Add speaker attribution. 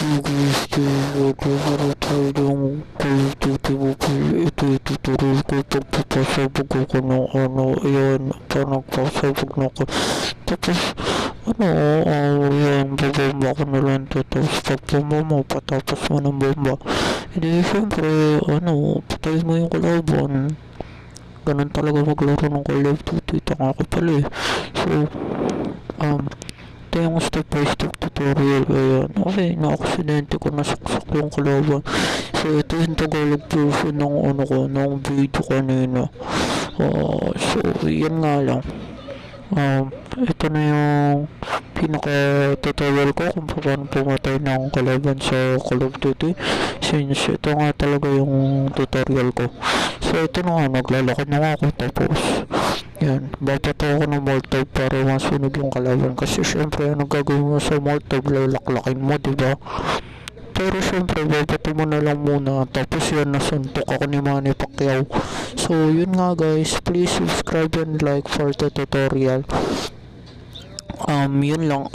Speaker 1: Gusto magkakaroon tayo ng Call of Duty Mobile. Ito yung tutorial ko pagpapasabog ako ng ayan, pa nagpasabog na ako. Tapos, ayan, babamba ko na lang to. Tapos, pag bumama, patapos mo ng bomba. Hindi, syempre, patay mo yung kalaban. Ganun talaga maglaro ng Call of Duty. Tanga ko pala eh. So, ito yung step by step tutorial. Ayan. Okay, na-aksidente ko, nasaksak yung kalaban. So, ito yung Tagalog version ng video kanina. So, yan nga lang. Ito na yung pinaka-tutorial ko kung paano pumatay ng kalaban sa Call of Duty. Since ito nga talaga yung tutorial ko. So, ito na nga, naglalakad na nga ako. Tapos, yan, babato ako ng Molotov para masunog yung kalaban. Kasi syempre, ano gagawin mo sa Molotov, lalaklakin mo, diba? Pero syempre, babato mo na lang muna. Tapos yan, nasuntok ako ni Manny Pacquiao. So, yun nga guys, please subscribe and like for the tutorial. Yun lang.